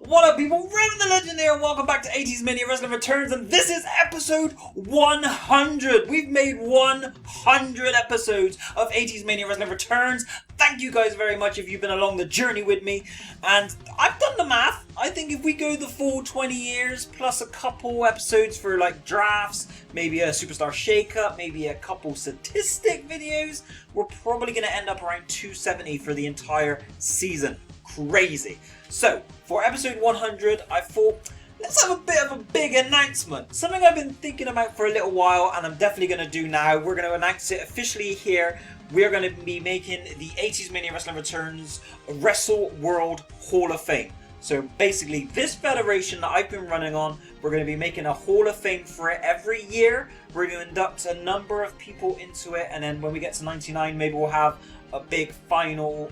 What up, people? Revan the Legend here, and welcome back to 80's Mania Wrestling Returns, and this is episode 100. We've made 100 episodes of 80's Mania Wrestling Returns. Thank you guys very much if you've been along the journey with me, and I've done the math. I think if we go the full 20 years, plus a couple episodes for like drafts, maybe a Superstar Shake-Up, maybe a couple statistic videos, we're probably going to end up around 270 for the entire season. Crazy. So, for episode 100, I thought, let's have a bit of a big announcement. Something I've been thinking about for a little while, and I'm definitely going to do now. We're going to announce it officially here. We're going to be making the 80's Mania Wrestling Returns Wrestle World Hall of Fame. So basically, this federation that I've been running on, we're going to be making a Hall of Fame for it every year. We're going to induct a number of people into it, and then when we get to 99, maybe we'll have a big final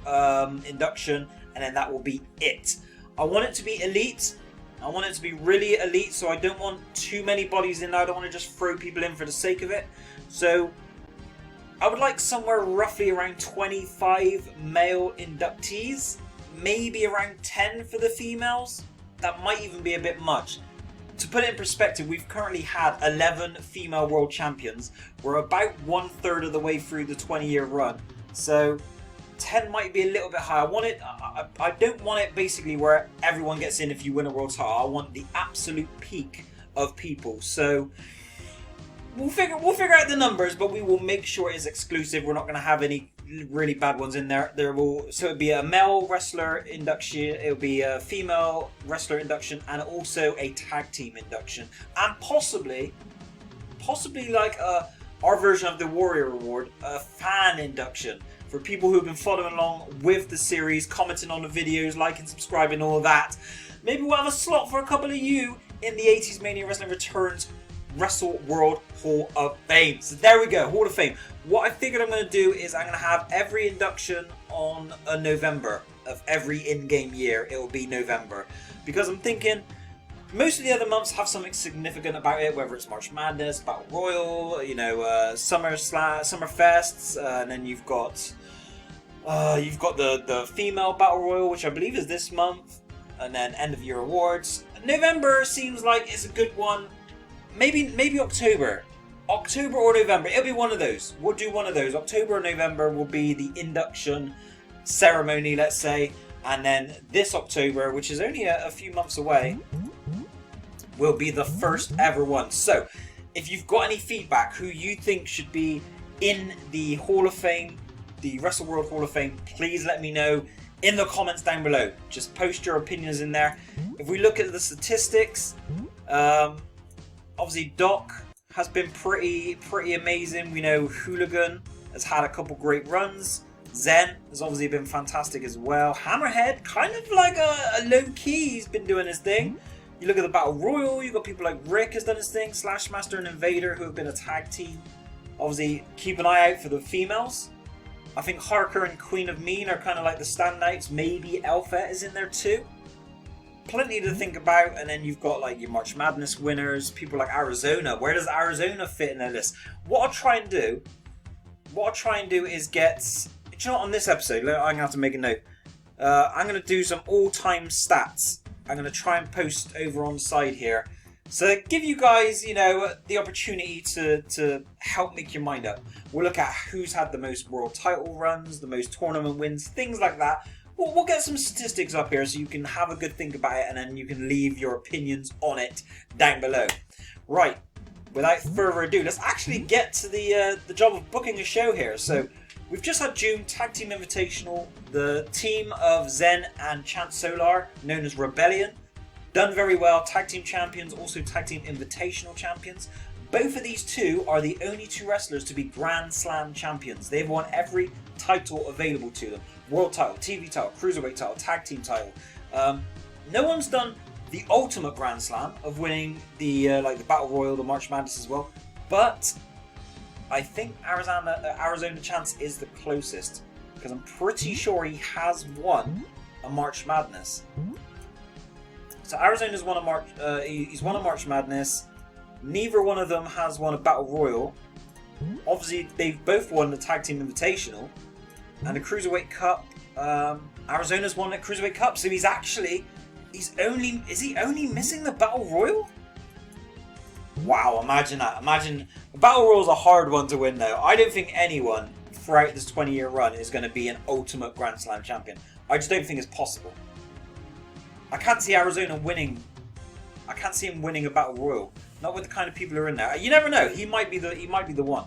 induction, and then that will be it. I want it to be elite. I want it to be really elite, so I don't want too many bodies in there. I don't want to just throw people in for the sake of it. So I would like somewhere roughly around 25 male inductees. Maybe around 10 for the females. That might even be a bit much. To put it in perspective, we've currently had 11 female world champions. We're about 1/3 of the way through the 20-year run. So 10 might be a little bit high. I don't want it basically where everyone gets in if you win a world title. I want the absolute peak of people. So we'll figure out the numbers, but we will make sure it's exclusive. We're not going to have any really bad ones in there. So it'll be a male wrestler induction, it'll be a female wrestler induction, and also a tag team induction, and possibly like our version of the Warrior Award, a fan induction for people who've been following along with the series, commenting on the videos, liking, subscribing, all of that. Maybe we'll have a slot for a couple of you in the 80's Mania Wrestling Returns Wrestle World Hall of Fame. So there we go, Hall of Fame. What I figured I'm going to do is I'm going to have every induction on a November of every in-game year. It will be November, because I'm thinking most of the other months have something significant about it, whether it's March Madness, Battle Royal, Summer Fests, and then you've got the female Battle Royal, which I believe is this month, and then end of year awards. November seems like it's a good one. Maybe October or November. It'll be one of those. We'll do one of those. October or November will be the induction ceremony, let's say, and then this October, which is only a few months away, will be the first ever one. So, if you've got any feedback, who you think should be in the Hall of Fame, the Wrestle World Hall of Fame, please let me know in the comments down below. Just post your opinions in there. If we look at the statistics, obviously Doc has been pretty amazing. We know Hooligan has had a couple great runs. Zen has obviously been fantastic as well. Hammerhead, kind of like a low-key, he's been doing his thing. You look at the Battle Royal, you've got people like Rick has done his thing, Slashmaster and Invader who have been a tag team. Obviously, keep an eye out for the females. I think Harker and Queen of Mean are kind of like the standouts. Maybe Elfette is in there too. Plenty to think about, and then you've got like your March Madness winners, people like Arizona. Where does Arizona fit in their list? What I'll try and do is get, on this episode, I'm going to have to make a note. I'm going to do some all-time stats. I'm going to try and post over on the side here. So give you guys, the opportunity to help make your mind up. We'll look at who's had the most world title runs, the most tournament wins, things like that. We'll get some statistics up here so you can have a good think about it, and then you can leave your opinions on it down below. Right, without further ado, let's actually get to the job of booking a show here. So we've just had June Tag Team Invitational. The team of Zen and Chance Solar, known as Rebellion, done very well. Tag Team Champions, also Tag Team Invitational Champions. Both of these two are the only two wrestlers to be Grand Slam champions. They've won every title available to them. World title, TV title, Cruiserweight title, Tag Team title. No one's done the ultimate Grand Slam of winning the Battle Royal, the March Madness as well. But I think Arizona Chance is the closest, because I'm pretty sure he has won a March Madness. So Arizona's won a March Madness. Neither one of them has won a Battle Royal. Obviously, they've both won the Tag Team Invitational and the Cruiserweight Cup. Arizona's won the Cruiserweight Cup, so he's actually Is he only missing the Battle Royal? Wow, imagine that. Imagine, the Battle Royal is a hard one to win though. I don't think anyone throughout this 20-year run is going to be an ultimate Grand Slam champion. I just don't think it's possible. I can't see Arizona winning. I can't see him winning a Battle Royal. Not with the kind of people who are in there. You never know. He might be the one.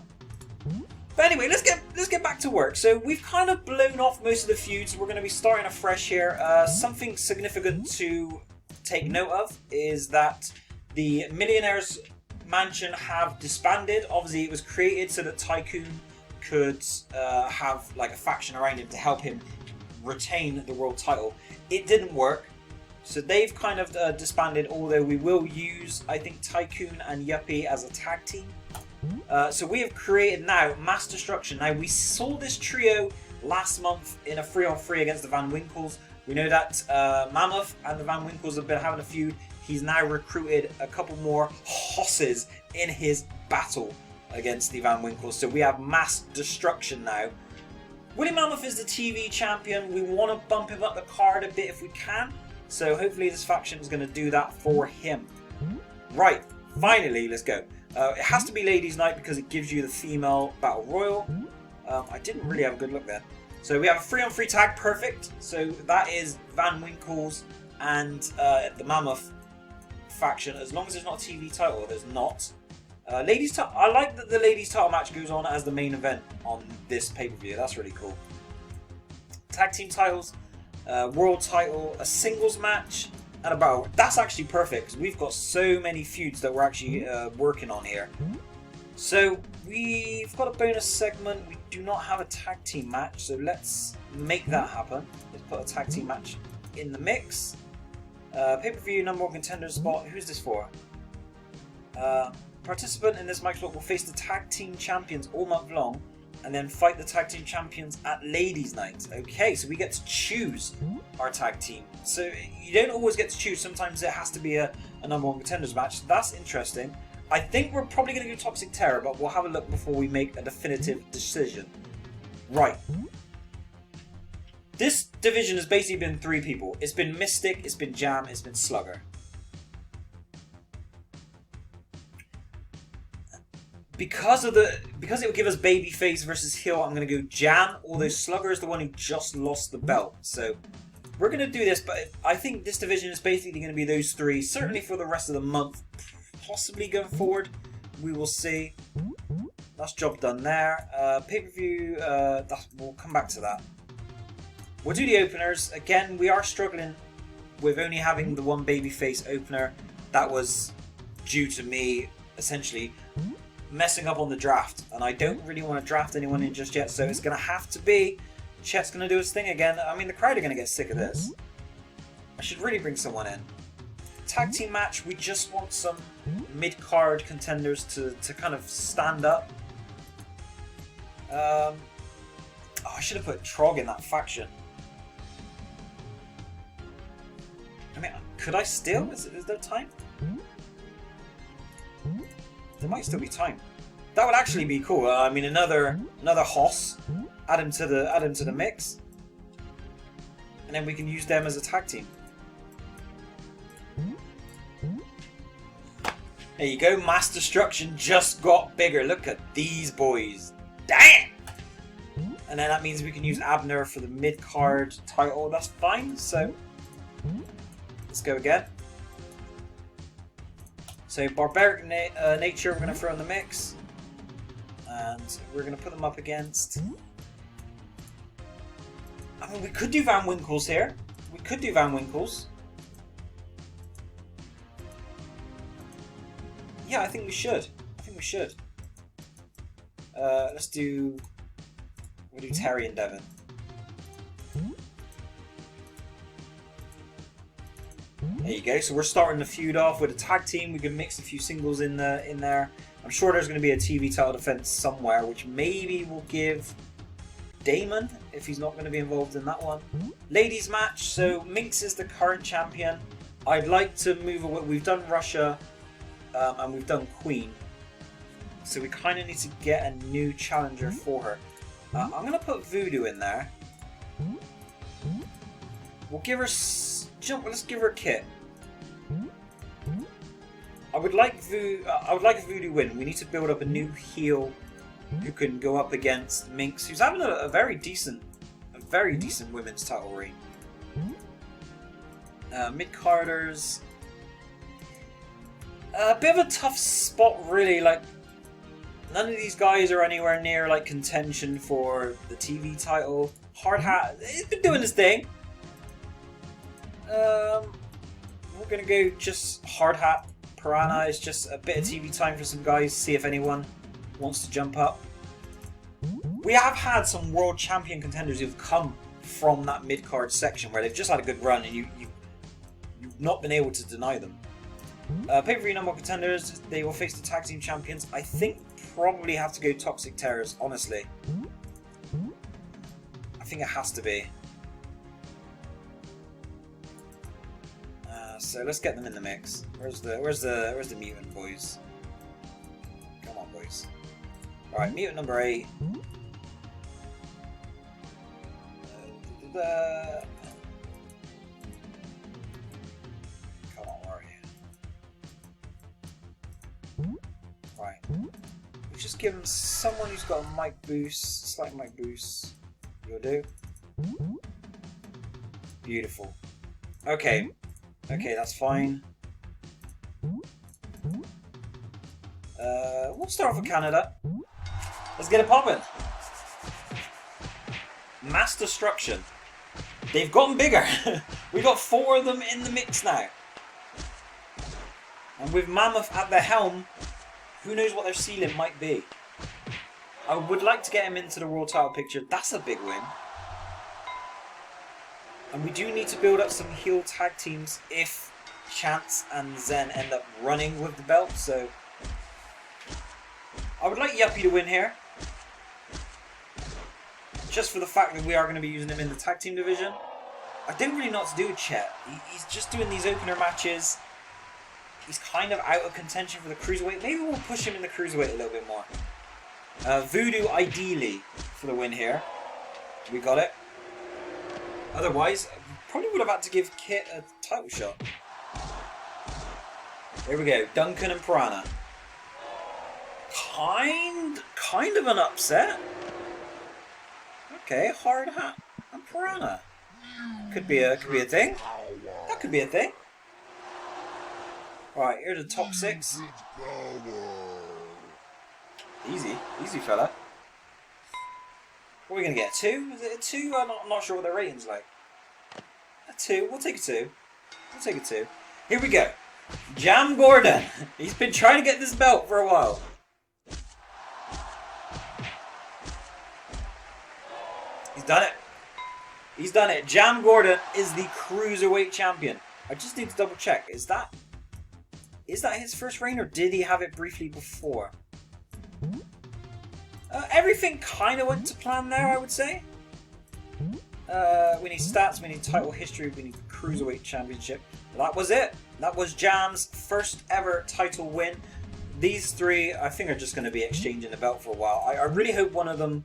But anyway, let's get back to work. So we've kind of blown off most of the feuds. We're going to be starting afresh here. Something significant to take note of is that the Millionaire's Mansion have disbanded. Obviously, it was created so that Tycoon could have like a faction around him to help him retain the world title. It didn't work, so they've kind of disbanded. Although we will use, I think, Tycoon and Yuppie as a tag team. So we have created now Mass Destruction. Now we saw this trio last month in a 3-on-3 against the Van Winkles. We know that Mammoth and the Van Winkles have been having a feud. He's now recruited a couple more hosses in his battle against the Van Winkles. So we have Mass Destruction now. Willie Mammoth is the TV champion. We want to bump him up the card a bit if we can. So hopefully this faction is going to do that for him. Right, finally, let's go. It has to be Ladies' Night because it gives you the female Battle Royal. I didn't really have a good look there. So we have a 3-on-3 tag, perfect. So that is Van Winkles and the Mammoth faction. As long as it's not a TV title, there's not. Ladies' title. I like that the Ladies' title match goes on as the main event on this pay-per-view. That's really cool. Tag team titles, world title, a singles match, and a battle. That's actually perfect because we've got so many feuds that we're actually working on here. So we've got a bonus segment. We do not have a tag team match, so let's make that happen. Let's put a tag team match in the mix. Pay-per-view number 1 contender spot. Who's this for? Participant in this match will face the tag team champions all month long, and then fight the tag team champions at Ladies' Night. Okay, so we get to choose our tag team. So you don't always get to choose. Sometimes it has to be a number 1 contenders match. That's interesting. I think we're probably going to do Toxic Terror, but we'll have a look before we make a definitive decision. Right. This division has basically been 3 people. It's been Mystic, it's been Jam, it's been Slugger. Because it would give us babyface versus heel, I'm going to go Jam, although Slugger is the one who just lost the belt. So we're going to do this, but I think this division is basically going to be those 3, certainly for the rest of the month. Possibly going forward, we will see. That's job done there. Pay-per-view, we'll come back to that. We'll do the openers. Again, we are struggling with only having the 1 babyface opener. That was due to me, essentially, messing up on the draft, and I don't really want to draft anyone in just yet, so it's going to have to be Chet's going to do his thing again. I mean, the crowd are going to get sick of this. I should really bring someone in. Tag team match, we just want some mid-card contenders to kind of stand up. I should have put Trog in that faction. I mean, could I still? Is there time? There might still be time. That would actually be cool. I mean, another Hoss. Add him to the mix, and then we can use them as a tag team. There you go. Mass Destruction just got bigger. Look at these boys. Damn. And then that means we can use Abner for the mid-card title. That's fine. So let's go again. So Barbaric Nature we're going to throw in the mix. And we're going to put them up against... I mean, we could do Van Winkles here. We could do Van Winkles. Yeah, I think we should. Let's do... We'll do Terry and Devin. There you go. So we're starting the feud off with a tag team. We can mix a few singles in there. I'm sure there's going to be a TV title defense somewhere, which maybe will give Damon if he's not going to be involved in that one. Ladies match. So Minx is the current champion. I'd like to move away. We've done Russia and we've done Queen. So we kind of need to get a new challenger for her. I'm going to put Voodoo in there. We'll give her let's give her a kit. I would like a Voodoo win. We need to build up a new heel who can go up against Minx, who's having a very decent women's title reign. Mid-carders. A bit of a tough spot, really. Like, none of these guys are anywhere near like contention for the TV title. Hard Hat, he's been doing his thing. We're gonna go just Hard Hat. Piranha is just a bit of TV time for some guys. See if anyone wants to jump up. We have had some world champion contenders who've come from that mid-card section where they've just had a good run and you've not been able to deny them. Pay-per-view number one contenders, they will face the tag team champions. I think probably have to go Toxic Terrors, honestly. I think it has to be. So let's get them in the mix. Where's the mutant boys? Come on, boys. All right, mutant number 8. Come on, where are you? Right. We'll just give him someone who's got a mic boost, slight mic boost. You'll do. Beautiful. Okay. Okay, that's fine. We'll start off with Canada. Let's get it poppin'. Mass Destruction. They've gotten bigger. We got 4 of them in the mix now. And with Mammoth at the helm, who knows what their ceiling might be. I would like to get him into the world title picture. That's a big win. And we do need to build up some heel tag teams if Chance and Zen end up running with the belt. So I would like Yuppie to win here. Just for the fact that we are going to be using him in the tag team division. I don't really know what to do with Chet. He's just doing these opener matches. He's kind of out of contention for the Cruiserweight. Maybe we'll push him in the Cruiserweight a little bit more. Voodoo ideally for the win here. We got it. Otherwise, probably would have had to give Kit a title shot. There we go. Duncan and Piranha. Kind of an upset. Okay, Hard Hat and Piranha. Could be a thing. That could be a thing. Right, here are the top 6. Easy fella. What are we gonna get? 2? Is it a 2? I'm not sure what the rating's like. A 2. We'll take a 2. We'll take a 2. Here we go. Jam Gordon. He's been trying to get this belt for a while. He's done it. He's done it. Jam Gordon is the Cruiserweight champion. I just need to double check. Is that his first reign, or did he have it briefly before? Everything kind of went to plan there, I would say. We need stats, we need title history, we need the Cruiserweight Championship. That was it. That was Jam's first ever title win. These 3, I think, are just going to be exchanging the belt for a while. I really hope one of them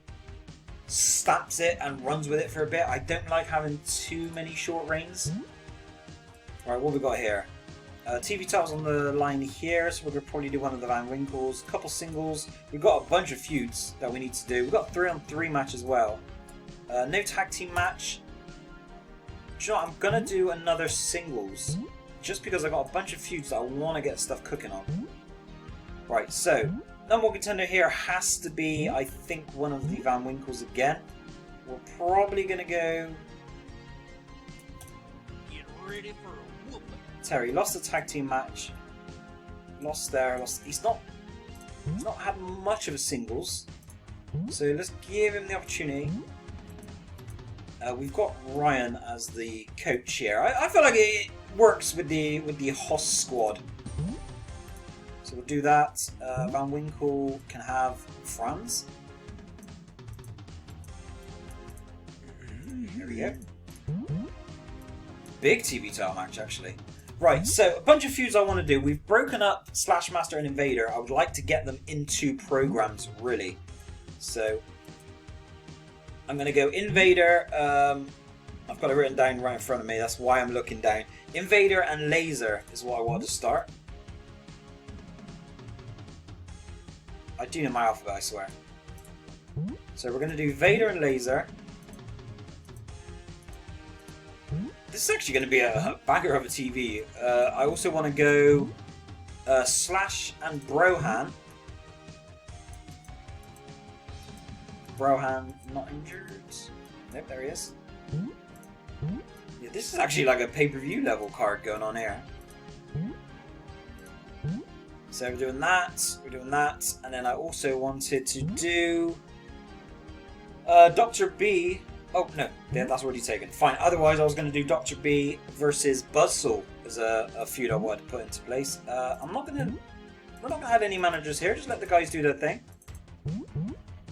stamps it and runs with it for a bit. I don't like having too many short reigns. Alright, what have we got here? TV titles on the line here, so we're going to probably do one of the Van Winkles. A couple singles. We've got a bunch of feuds that we need to do. We've got 3-on-3 match as well. No tag team match. Do you know what? I'm going to do another singles. Just because I've got a bunch of feuds that I want to get stuff cooking on. Right, so number 1 contender here has to be, I think, one of the Van Winkles again. We're probably going to go... Get ready for a whooping. Terry lost the tag team match. Lost there. He's not had much of a singles. So let's give him the opportunity. We've got Ryan as the coach here. I feel like it works with the Hoss squad. So we'll do that. Van Winkle can have Franz. There we go. Big TV title match, actually. Right, so a bunch of feuds I want to do. We've broken up Slash Master and Invader. I would like to get them into programs, really. So I'm going to go Invader, I've got it written down right in front of me. That's why I'm looking down. Invader and Laser is what I want to start. I do know my alphabet, I swear. So we're going to do Vader and Laser. This is actually going to be a banger of a TV. I also want to go Slash and Brohan. Brohan not injured. Nope, there he is. Yeah, this is actually like a pay-per-view level card going on here. So we're doing that, and then I also wanted to do Dr. B. Oh no, that's already taken. Fine. Otherwise, I was going to do Dr. B versus Buzzsaw as a feud I wanted to put into place. We're not going to add any managers here. Just let the guys do their thing.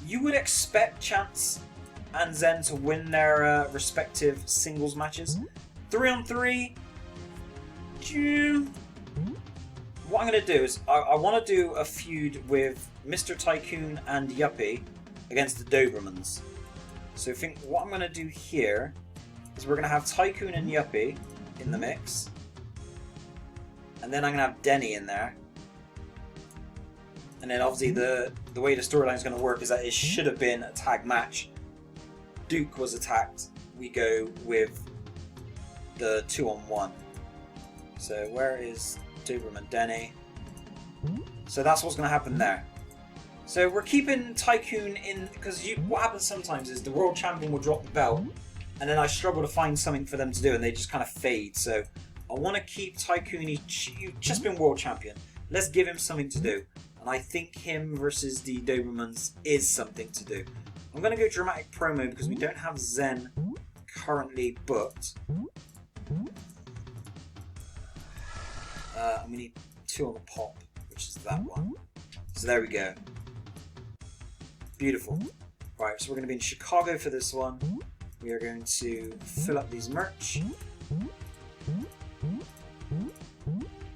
You would expect Chance and Zen to win their respective singles matches. 3-on-3. What I'm going to do is I want to do a feud with Mr. Tycoon and Yuppie against the Dobermans. So I think what I'm going to do here is we're going to have Tycoon and Yuppie in the mix. And then I'm going to have Denny in there. And then obviously the way the storyline is going to work is that it should have been a tag match. Duke was attacked. We go with the 2-on-1. So where is Doberman Denny? So that's what's going to happen there. So we're keeping Tycoon in, because what happens sometimes is the world champion will drop the belt and then I struggle to find something for them to do and they just kind of fade. So I want to keep Tycoon. You've just been world champion. Let's give him something to do. And I think him versus the Dobermans is something to do. I'm going to go dramatic promo because we don't have Zen currently booked. And we need 2 on the pop, which is that one. So there we go. Beautiful. Right, so we're going to be in Chicago for this one. We are going to fill up these merch.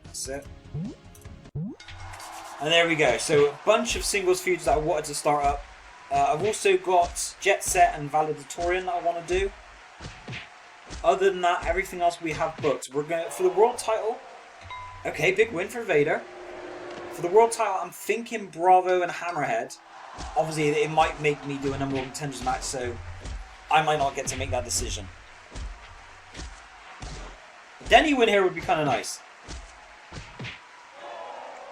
That's it. And there we go. So a bunch of singles feuds that I wanted to start up. I've also got Jet Set and Valedictorian that I want to do. Other than that, everything else we have booked. We're going for the world title. Okay, big win for Vader. For the world title, I'm thinking Bravo and Hammerhead. Obviously, it might make me do a number one contenders match, so I might not get to make that decision. Denny win here would be kind of nice.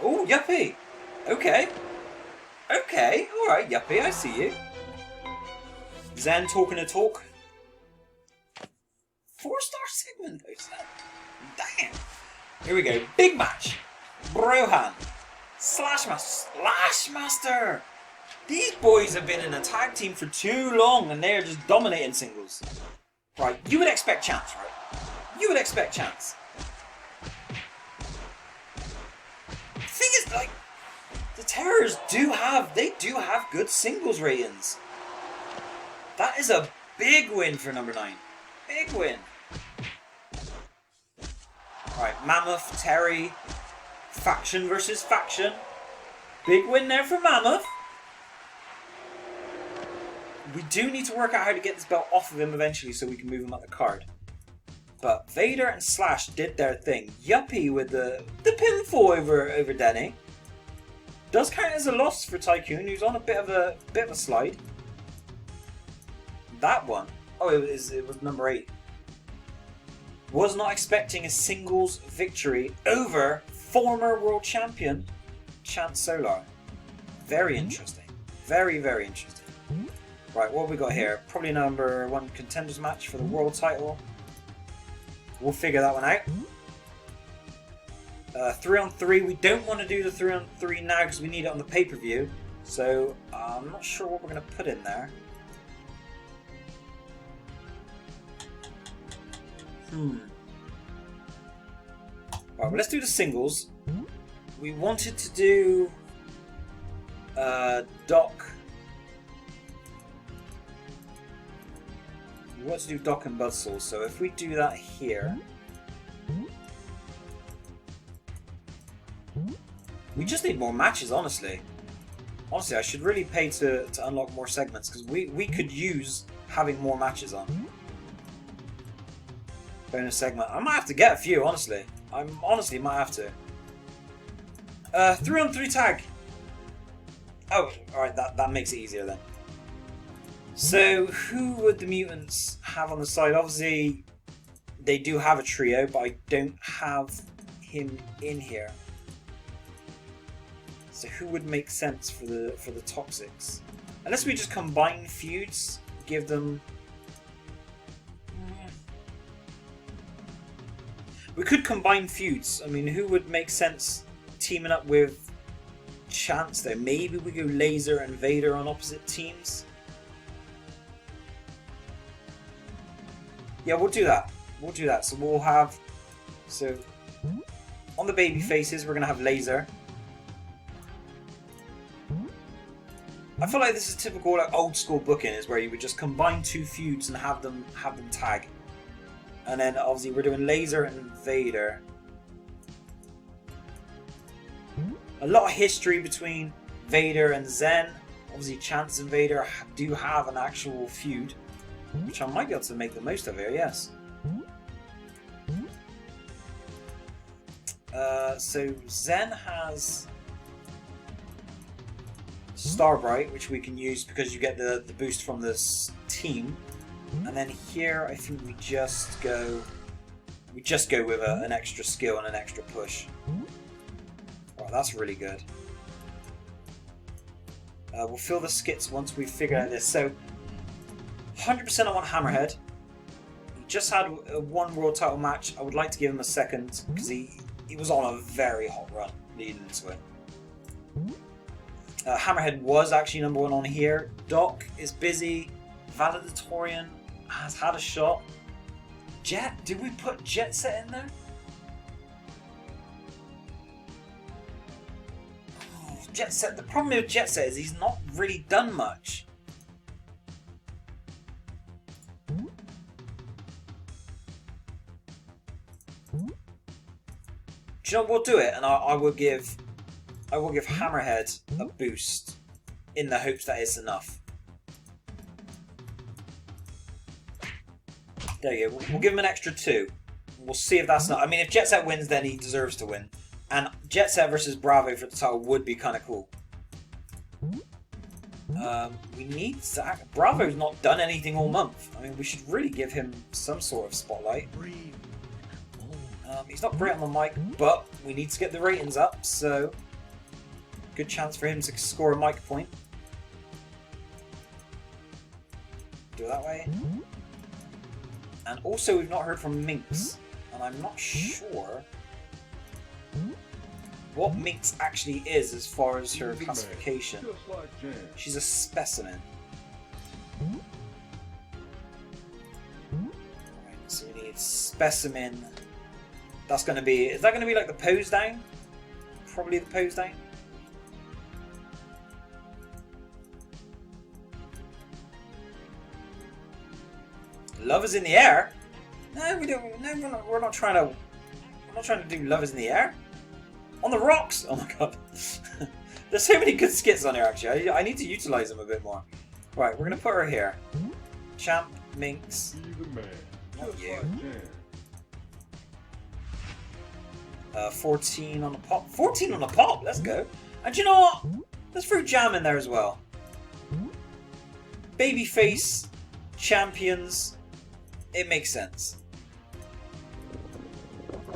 Oh, Yuppie. Okay. Okay, alright, Yuppie, I see you. Zen talking a talk. 4-star segment, though, Zen. Damn. Here we go. Big match. Brohan. Slashmaster. These boys have been in a tag team for too long and they're just dominating singles. Right, you would expect Chance, right? You would expect Chance. The thing is, like, the Terrors do have good singles ratings. That is a big win for number 9. Big win. Right, Mammoth, Terry, faction versus faction. Big win there for Mammoth. We do need to work out how to get this belt off of him eventually so we can move him up the card. But Vader and Slash did their thing. Yuppie with the pinfall over Denny. Does count as a loss for Tycoon, who's on a bit of a slide. That one. Oh, it was number 8. Was not expecting a singles victory over former world champion Chance Solar. Very interesting. Very, very interesting. Right, what have we got here? Probably number 1 contenders match for the world title. We'll figure that one out. 3-on-3. We don't want to do the 3-on-3 now because we need it on the pay-per-view. So I'm not sure what we're going to put in there. Right, well, let's do the singles. We wanted to do Doc. We want to do Doc and Buzzsaw, so if we do that here, we just need more matches, honestly. Honestly, I should really pay to unlock more segments, because we could use having more matches on. Bonus segment. I might have to get a few, honestly. I honestly might have to. 3-on-3 tag. Oh, alright, that makes it easier then. So, who would the mutants have on the side? Obviously, they do have a trio, but I don't have him in here. So who would make sense for the Toxics? Unless we just combine feuds, give them... We could combine feuds. I mean, who would make sense teaming up with Chance there? Maybe we go Laser and Vader on opposite teams? Yeah, we'll do that. We'll do that. So we'll have... So, on the baby faces, we're going to have Laser. I feel like this is typical like old school booking, is where you would just combine two feuds and have them tag. And then obviously we're doing Laser and Vader. A lot of history between Vader and Zen. Obviously Chance and Vader do have an actual feud, which I might be able to make the most of here, yes. So Zen has Starbright, which we can use because you get the boost from this team. And then here I think we just go with an extra skill and an extra push. Wow, that's really good. We'll fill the skits once we've figured out this. So 100% I want Hammerhead. He just had one world title match. I would like to give him a second because he was on a very hot run leading into it. Hammerhead was actually #1 on here. Doc is busy. Valedictorian has had a shot. Jet? Did we put Jet Set in there? Oh, Jet Set. The problem with Jet Set is he's not really done much. Do you know, we'll do it, and I will give Hammerhead a boost in the hopes that it's enough. There you go. We'll give him an extra 2. We'll see if that's not. I mean, if Jet Set wins, then he deserves to win. And Jet Set versus Bravo for the title would be kind of cool. We need Zach. Bravo's not done anything all month. I mean, we should really give him some sort of spotlight. He's not great on the mic, but we need to get the ratings up, so good chance for him to score a mic point. Do it that way. And also we've not heard from Minx, and I'm not sure what Minx actually is as far as her classification. She's a specimen. Right, so we need specimen. That's going to be... Is that going to be like the pose down? Probably the pose down. Love is in the air? No, we don't. No, we're not trying to. We're not trying to do Love is in the air. On the rocks. Oh my god. There's so many good skits on here. Actually, I need to utilize them a bit more. Right, we're gonna put her here. Champ, Minx. Not you. 14 on the pop. 14 on the pop. Let's go. And you know what? Let's throw Jam in there as well. Babyface champions. It makes sense.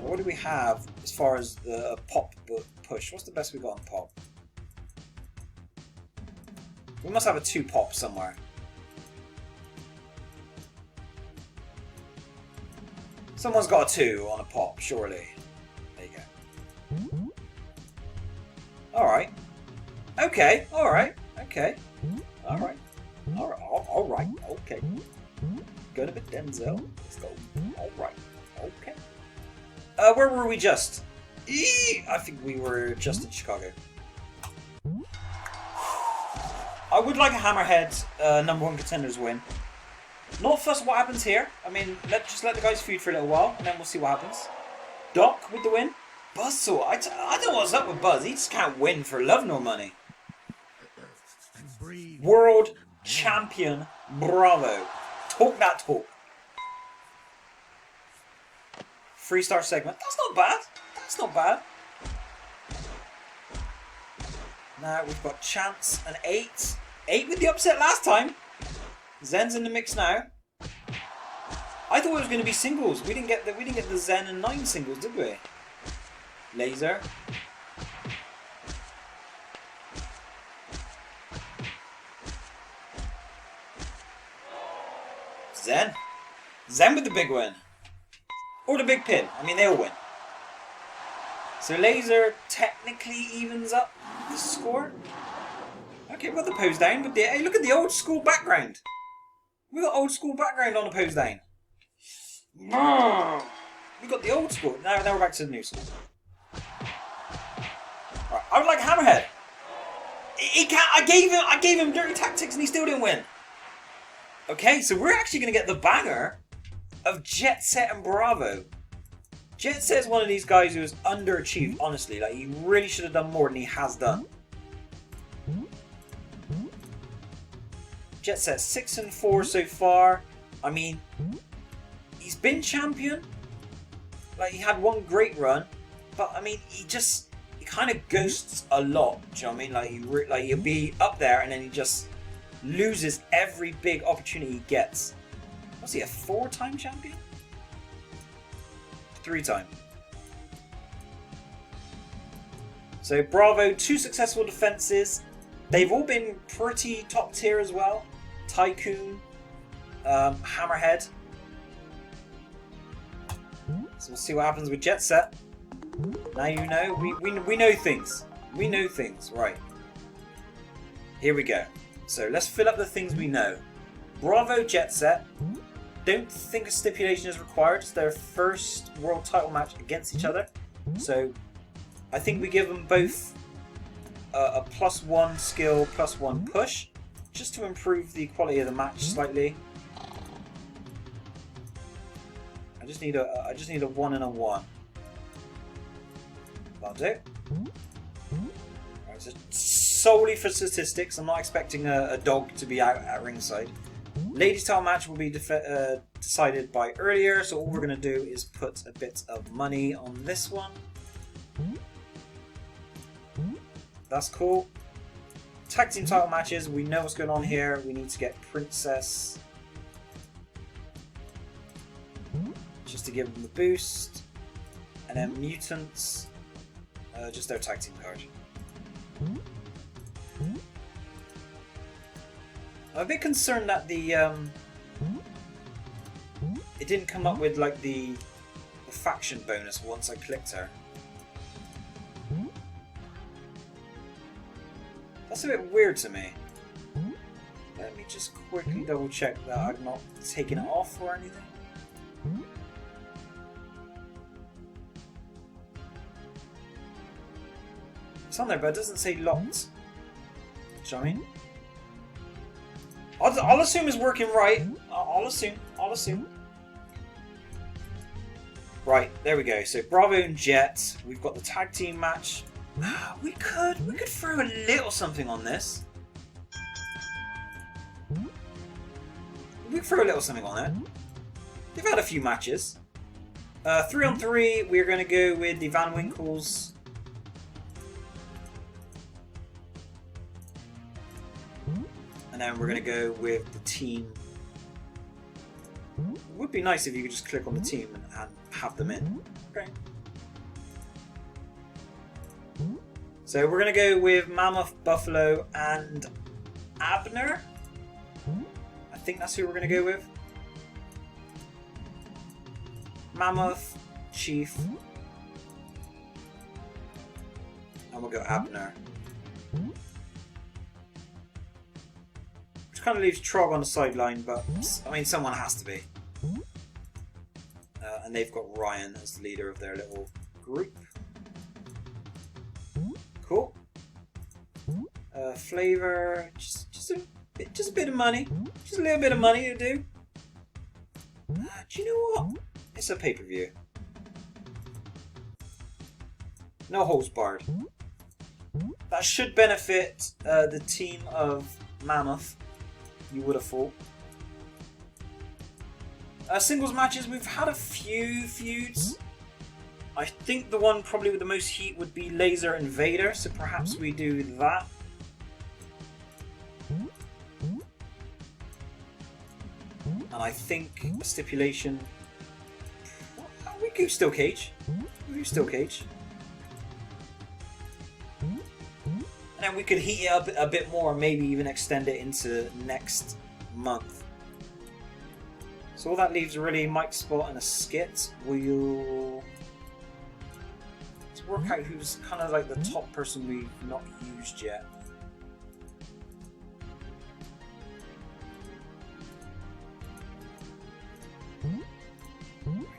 What do we have as far as the pop push? What's the best we got on pop? We must have a 2 pop somewhere. Someone's got a 2 on a pop, surely. There you go. Alright. Okay, alright, okay. Alright. Alright, okay. Go to the Denzel. Let's go. Alright, okay. Where were we just? I think we were just in Chicago. I would like a Hammerhead #1 contenders win. Not fussed what happens here. I mean, just let the guys feud for a little while, and then we'll see what happens. Doc with the win. Buzzsaw. I don't know what's up with Buzz. He just can't win for love nor money. World Champion Bravo. Talk that talk. 3-star segment. That's not bad. That's not bad. Now we've got Chance and 8. 8 with the upset last time. Zen's in the mix now. I thought it was going to be singles. We didn't get the Zen and 9 singles, did we? Laser. Zen. Zen with the big win. Or the big pin. I mean, they all win. So Laser technically evens up the score. Okay, we've got the pose down. But hey, look at the old school background. We've got old school background on the pose down. We've got the old school. Now we're back to the new school. Right, I would like Hammerhead. He can't. I gave him dirty tactics and he still didn't win. Okay, so we're actually going to get the banger of Jet Set and Bravo. Jet Set is one of these guys who has underachieved, honestly. Like, he really should have done more than he has done. Jet Set 6 and 4 so far. I mean, he's been champion. Like, he had one great run, but I mean, he kind of ghosts a lot. Do you know what I mean? Like, he'll be up there and then he just loses every big opportunity he gets. Was he a 4-time champion? 3-time. So Bravo, 2 successful defenses. They've all been pretty top tier as well. Tycoon, Hammerhead. So we'll see what happens with Jet Set. Now you know, we know things. We know things, right. Here we go. So let's fill up the things we know. Bravo, Jet Set. Don't think a stipulation is required. It's their first world title match against each other. So I think we give them both a +1 skill, +1 push, just to improve the quality of the match slightly. I just need a 1 and a 1. That'll do. Right, so solely for statistics. I'm not expecting a dog to be out at ringside. Ladies' title match will be decided by earlier, so all we're going to do is put a bit of money on this one. That's cool. Tag team title matches, we know what's going on here. We need to get Princess just to give them the boost, and then Mutants, just their tag team card. I'm a bit concerned that the it didn't come up with like the faction bonus once I clicked her. That's a bit weird to me. Let me just quickly double check that I've not taken it off or anything. It's on there, but it doesn't say locked. Do you know what I mean? I'll assume it's working right. I'll assume. Right, there we go. So Bravo and Jet. We've got the tag team match. We could throw a little something on this. We could throw a little something on it. They've had a few matches. 3-on-3, we're going to go with the Van Winkles. And then we're going to go with the team. It would be nice if you could just click on the team and have them in. Okay. So we're going to go with Mammoth, Buffalo, and Abner. I think that's who we're going to go with. Mammoth, Chief, and we'll go Abner. Which kind of leaves Trog on the sideline, but I mean, someone has to be. And they've got Ryan as the leader of their little group. Cool. Flavor, just a bit of money, just a little bit of money to do. Do you know what? It's a pay-per-view. No holds barred. That should benefit the team of Mammoth. You would have thought. Singles matches, we've had a few feuds. I think the one probably with the most heat would be Laser Invader, so perhaps we do that. And I think a stipulation... We could still cage. We could still cage. And then we could heat it up a bit more, maybe even extend it into next month. So all that leaves really Mike Spot and a skit. We'll... Let's work out who's kind of like the top person we've not used yet.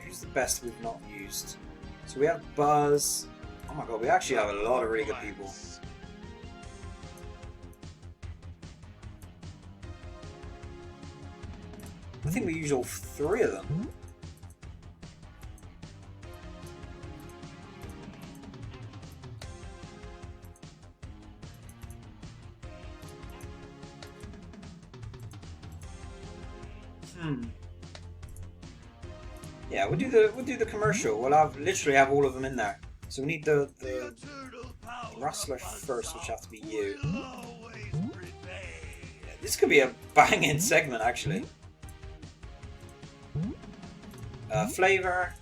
Who's the best we've not used? So we have Buzz. Oh my god, we actually have a lot of really good people. I think we use all 3 of them. Yeah, we'll do the commercial. We'll literally have all of them in there. So we need the Rustler first, which have to be you. Yeah, this could be a banging segment, actually. Flavor.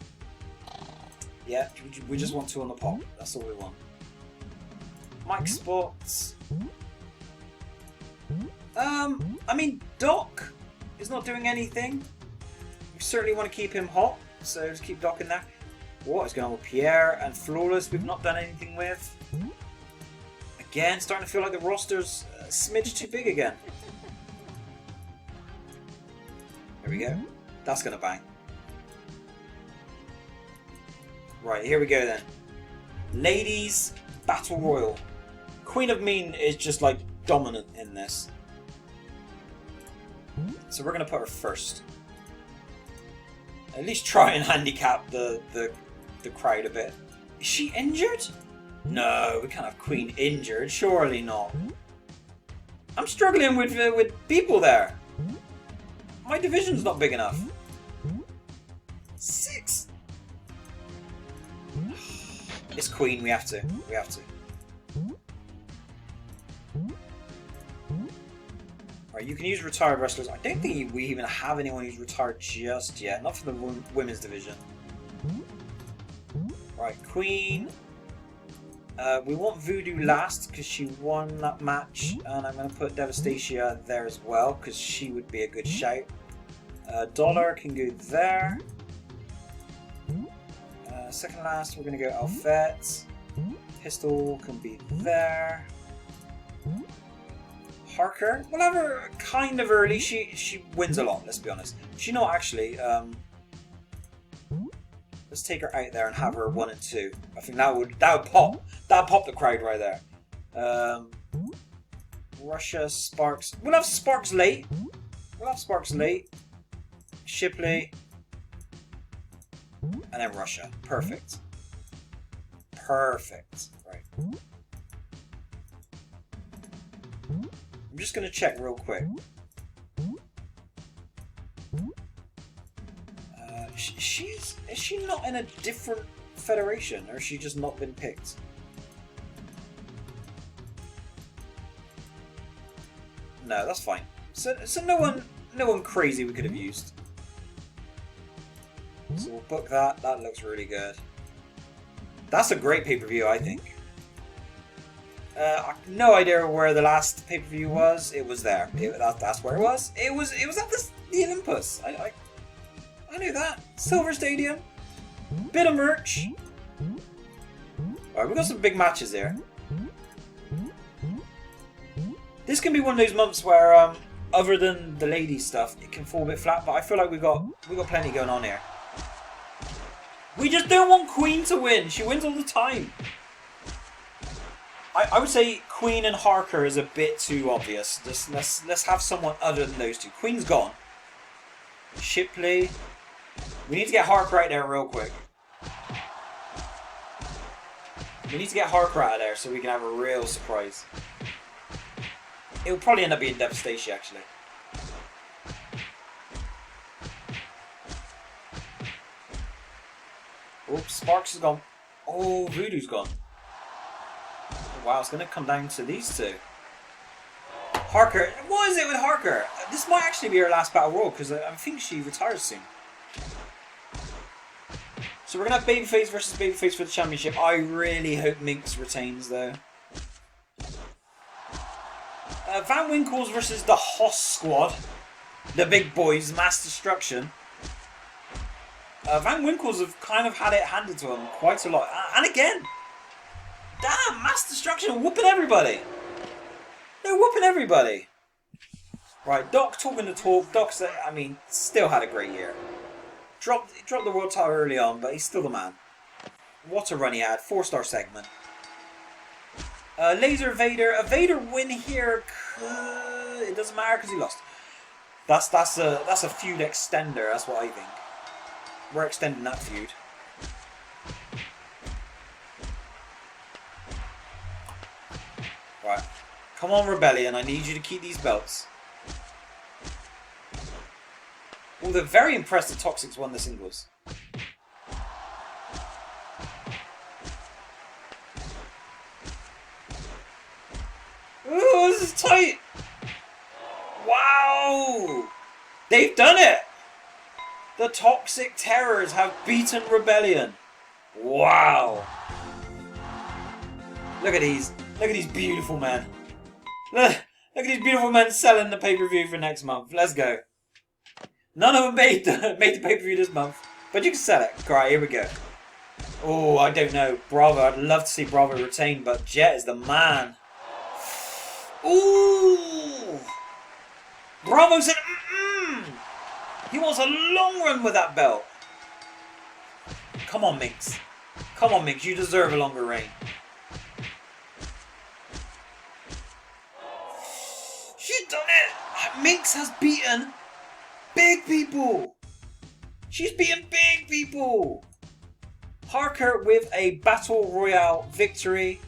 Yeah, we just want 2 on the pop. That's all we want. Mike Spots. I mean, Doc is not doing anything. We certainly want to keep him hot, so just keep Doc in there. What is going on with Pierre and Flawless? We've not done anything with. Again, starting to feel like the roster's a smidge too big again. There we go. That's going to bang. Right, here we go then. Ladies Battle Royal. Queen of Mean is just like dominant in this. So we're going to put her first. At least try and handicap the crowd a bit. Is she injured? No, we can't have Queen injured. Surely not. I'm struggling with people there. My division's not big enough. 6. It's Queen. We have to. We have to. Right, you can use retired wrestlers. I don't think we even have anyone who's retired just yet. Not for the women's division. Right, Queen. We want Voodoo last because she won that match. And I'm going to put Devastacia there as well because she would be a good shout. Dollar can go there. Second last, we're going to go Alfette. Pistol can be there. Harker, we'll have her kind of early. She wins a lot, let's be honest. She not actually. Let's take her out there and have her 1 and 2. I think that would pop. That would pop the crowd right there. Russia, Sparks. We'll have Sparks late. We'll have Sparks late. Shipley. And then Russia. Perfect. Perfect. Right. I'm just going to check real quick. Is she not in a different federation, or has she just not been picked? No, that's fine. So no one crazy we could have used. So we'll book that. That looks really good. That's a great pay-per-view, I think. I have no idea where the last pay-per-view was. It was there. That's where it was. It was at the Olympus. I knew that. Silver Stadium. Bit of merch. Alright, we've got some big matches here. This can be one of those months where, other than the ladies stuff, it can fall a bit flat. But I feel like we got plenty going on here. We just don't want Queen to win. She wins all the time. I would say Queen and Harker is a bit too obvious. Just let's have someone other than those two. Queen's gone. Shipley. We need to get Harker out there real quick. We need to get Harker out of there so we can have a real surprise. It will probably end up being Devastation, actually. Oops, Sparks is gone. Oh, Voodoo's gone. Wow, it's going to come down to these two. Harker. What is it with Harker? This might actually be her last Battle Royal because I think she retires soon. So we're going to have Babyface versus Babyface for the championship. I really hope Minx retains though. Van Winkles versus the Hoss Squad. The big boys, Mass Destruction. Van Winkles have kind of had it handed to them quite a lot. And again, damn, Mass Destruction whooping everybody. They're whooping everybody. Right, Doc talking the talk. Doc's, I mean, still had a great year. Dropped the world title early on, but he's still the man. What a run he had. 4-star segment. Laser Vader. A Vader win here. It doesn't matter because he lost. That's a feud extender. That's what I think. We're extending that feud. Right. Come on, Rebellion. I need you to keep these belts. Well, they're very impressed that Toxics won the singles. Ooh, this is tight. Wow. They've done it. The Toxic Terrors have beaten Rebellion. Wow. Look at these. Look at these beautiful men. Look at these beautiful men selling the pay-per-view for next month. Let's go. None of them made the pay-per-view this month. But you can sell it. Alright, here we go. Oh, I don't know. Bravo. I'd love to see Bravo retain, but Jet is the man. Ooh. Bravo said, He wants a long run with that belt. Come on, Minx. Come on, Minx. You deserve a longer reign. She's done it. Minx has beaten big people. She's beaten big people. Harker with a Battle Royale victory.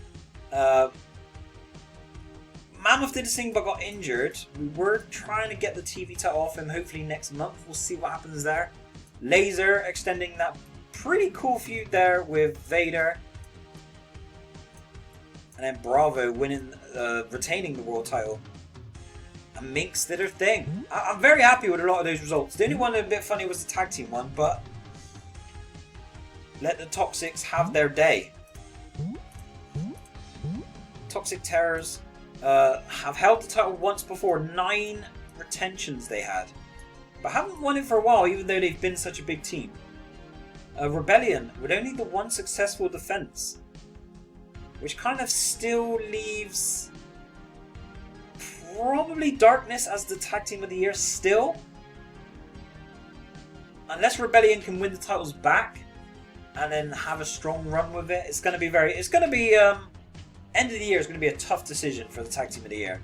Mammoth did his thing but got injured. We were trying to get the TV title off him hopefully next month. We'll see what happens there. Laser extending that pretty cool feud there with Vader. And then Bravo winning, retaining the world title. And Minx did her thing. I'm very happy with a lot of those results. The only one a bit funny was the tag team one, but let the Toxics have their day. Toxic Terrors have held the title once before. 9 retentions they had, but haven't won it for a while, even though they've been such a big team. Rebellion with only the 1 successful defense, which kind of still leaves probably Darkness as the tag team of the year still, unless Rebellion can win the titles back and then have a strong run with it. It's going to be end of the year is going to be a tough decision for the tag team of the year.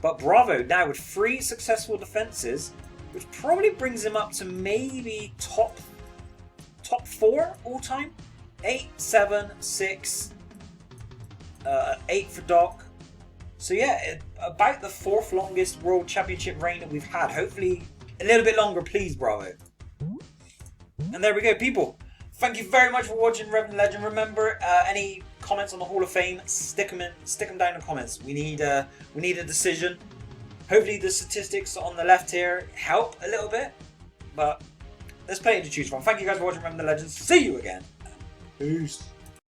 But Bravo now with 3 successful defenses, which probably brings him up to maybe top 4 all time. 8, 7, 6, 8 for Doc. So yeah, about the 4th longest World Championship reign that we've had. Hopefully a little bit longer, please, Bravo. And there we go, people. Thank you very much for watching Rev the Legend. Remember, any comments on the Hall of Fame, stick them down in the comments. We need a decision. Hopefully the statistics on the left here help a little bit, but there's plenty to choose from. Thank you guys for watching Rev the Legend. See you again. Peace.